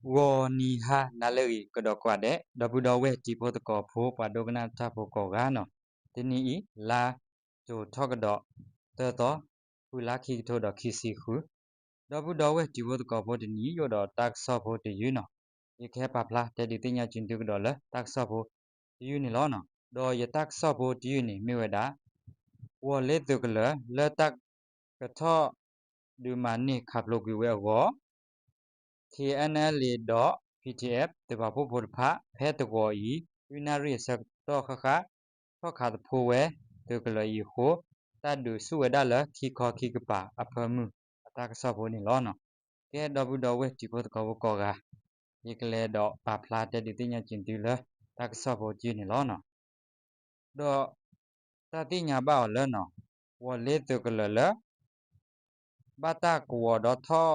Woniha naleri kedokwade dabudawe di protokol pho padogna tapo kogano tini I la to togodo teto hula ki to do kisi khu dabudawe di protokol pho tini yo do tak so pho de yuno yekhe papla te di tinya chintu do la tak so pho yuni lo no do ye tak so pho yuni miweda wo le to kala la tak ka tho du mani khaplo ki we go KNLA.PTF တဘာဖို့ဖို့ဖာဖဲတကောဤဝိနာရိစတော့ခခထောခါတဖိုဝဲတကလဤဟိုတတ်ဒုစုဝဒလခိခောခိကပါအဖမှုအတကဆောဖို့နေလောနော်ကဲတော့ဘူးတော့ဝဲဒီဖို့တကောကောကဒီကလေတော့ပါဖလာတဲ့ဒီတင်ညာချင်းတူလတကဆောဖို့ကြည့်နေလောနော်တော့တတိညာပါလောနော်ဝလေတကလလဘာတာကောတော့ထော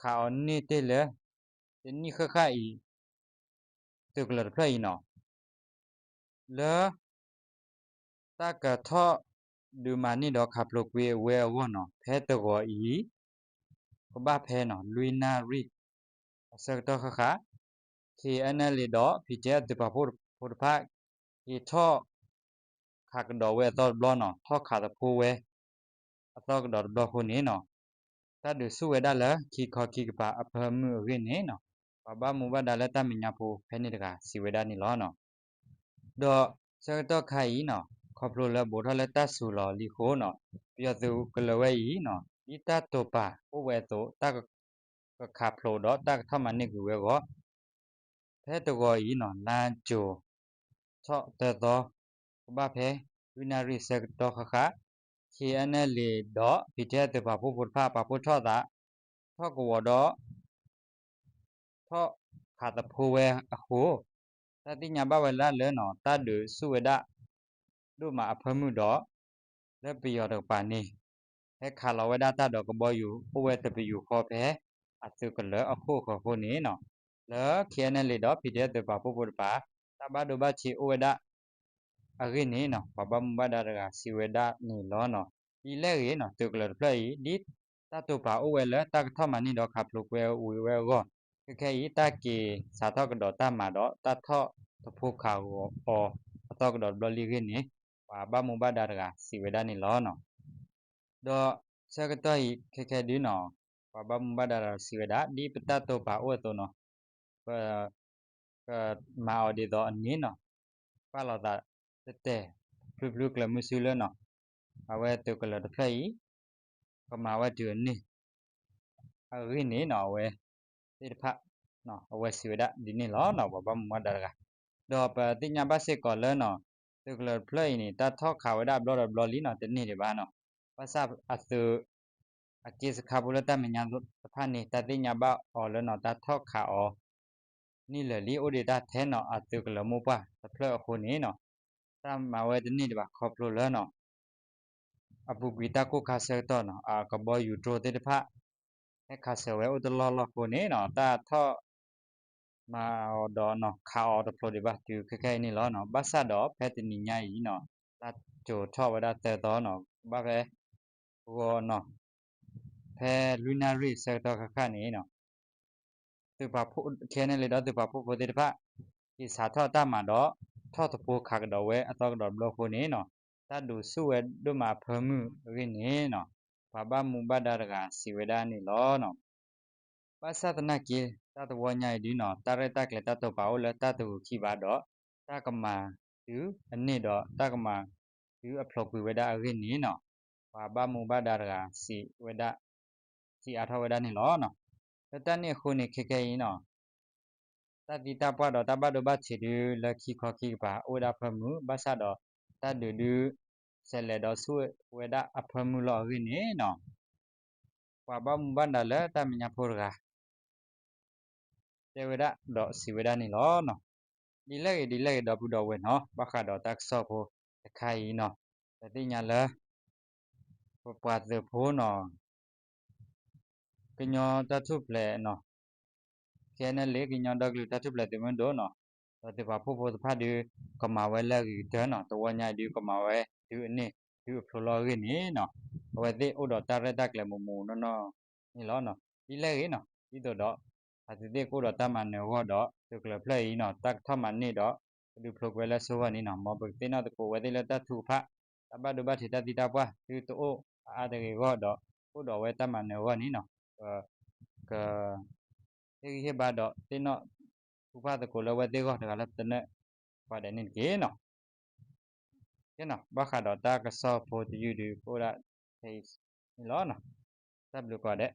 ခါအနေတဲ့လေဒီနိခခဤတကလဖဲ့နော်လေတကထောဒူမာနီတော့ခပ်လို့ကွေဝဲဝနော်ဖဲတကောဤကဘာဖဲနော်လွီနာရီစက်တော့ခခ KNL တော့ PTF တပါဖို့ဖို့ဖာဤထောခါကတော့ဝဲတော့ဘလောနော်ထောခါတဖိုးဝဲအတော့ကတော့ဘလောခုနေနော်တတ်ဒုစုဝဲဒါလခိခောခိကပါအဖမှုရင်းနေနော်ဘာမူဘဒါလတမညာဖိုဖဲနေတကစီဝဲဒါနေလောနော်တော့စက်တော့ခိုင်နော်ခေါပလိုလဘောထလက်တဆူလောလီခိုနော်ပြသူကလဝဲဤနော်ဤတတောပါဥဝဲတော့တကခါဖလိုတော့တကထမနိကူဝဲကောဖဲတကောဤနော်လန်ဂျိုသောတတော်ဘာဖဲဝိနာရီစက်တော့ခခ KNL တော့ PTF တပါဖို့ဖာပါဖို့ထောတာထောကောတော့ထောခါတဖိုးဝဲအခုတတိညာဘဝလာလဲနော်တတ်ဒုစုဝဒတို့မှာအဖမှုတော့လက်ပယောတော့ပါနေဟဲခါလောဝဒတတော့ကဘောယူဥဝဲတပယူခေါ်ဖဲအစုကလအခုခေါ်ဖို့နေနော်လဲခဲနေလေတော့ PDF တပါဖို့ပါတဘဒဘချီဥဝဒအရင်းနေနော်ဘဘမဘဒါရကစီဝဒနေလောနော်ဒီလဲရေနော်တုကလဖလိုက်ဒီတတုပါဥဝဲလဲတကထမနီတော့ခပ်လို့ကွဲဝဝဲကောခဲဤတကေစာတော့ကတော့တမတော့တထောတဖို့ခါကိုအောအတော့ကတော့ဘလလီရင်းနေဘာမဘဒါရကစီဝဒနေလောနော်တော့စကတဤခဲဒီနော်ဘာမဘဒါရစီဝဒဒီပတတော့ပါဥတော့နော်မာအော်ဒီတော့အနင်းနော်ပါလာတာတဲ့ဖလူဖလူကလမှုစုလနော်အဝဲတုကလတဖိုင်ကမာဝတူနေအရင်းနေနော်ဝဲဒီဖတ်နော်အဝဲစီဝဒဒီနေလောနော်ဘာမဒါရကတော့ပတိညာဘစစ်ကောလဲနော်တုကလဖလိုင်းနေတာထောက်ခါဝဒဘလောဘလလီနော်တနေဒီဘာနော်ပါစအသုအကိစခါဘူလတမညာတဖာနေတတိညာဘအော်လဲနော်တထောက်ခါအော်နီလလီအိုဒီတာထဲနော်အတုကလမပါတဖလခုနေနော်တမဝဲတနေဒီဘာခေါပလိုလဲနော်အပုဂီတာကိုခါဆဲတော့နော်ကဘောယူဒရိုတေတဖအခါဆဲဝဲဥတလောလခုနေနော်တထောမာဒေါ်နော်ခါအော်တဖလိုဒီဘာတူခဲနေလောနော်ဘာဆာတော့ဖဲတနိညာဤနော်တကြိုထောဝဒတဲတော့နော်ဘာဖဲဟောနော်ဖဲလူနာရီဆဲတော့ခခနေနော်သူပါဖို့ခဲနေလေတော့သူပါဖို့ဒီတဖဒီစာထောတမှာတော့ထောတဖို့ခါကတော့ဝဲအတော့တော့ဘလခုနေနော်တတ်ဒုစုဝဲဒုမှာဖမှုရင်းနေနော်ဘာမူဘဒါရကစီဝဒနေလောနော်ပါစတနာကေတတဝညာဒီနော်တရတက်လေတတပါဝလဲတတဟုခိပါတော့တကမာသူအနစ်တော့တကမာသူအဖလောကွေဝဒအရင်းနေနော်ဘာမူဘဒါရကစီဝဒစီအထဝဒနေလောနော်တတနေခုနေခေခေရင်နော်တတိတပွားတော့တပတ်တော့ဘချီဒီလက်ခိခောခိပါဩဒါဖမှုဘာဆတော့တဒူဒူဆဲလေတော့ဆွဝဒအဖမှုလောရင်းနေနော်ဘာမူဘဒါလဲတမညာဖို့ကတေဝဒတော့စီဝဒနေလောနော်ဒီလက်တော့ဘူးတော့ဝဲနော်ဘာခါတော့တက်ဆော့ဖို့တခိုင်နော်တတိညာလဲပွားတဲ့ဖို့နော်ကညောတထုပလဲနော်ကျန်လေကညောတော့ကတထုပလဲတမန်တော့နော်တဘာဖို့ဖတ်ဒီကမာဝဲလဲရီတနော်တဝညာဒီကမာဝဲဒီအနေဒီဖလိုရင်းနေနော်ဝဲတဲ့ဥတော့တရတက်လဲမမနော်နော်นี่ล้อเนาะဒီလဲရေနော်ဒီတော့ Atite ko do tamane ho do to kle play no tak thamani do du phlo kwela so wa ni no mo bu te no to ko wa de la ta thu pha ba do ba thi ta ti ta pwa tu to o a de go do ko do we tamane ho ni no ka he ba do te no thu pha to ko la wa de go da la te ne pa de ni ke no ke no ba kha do ta ka so pho tu yu du ko la thei ni lo no tab lu ko de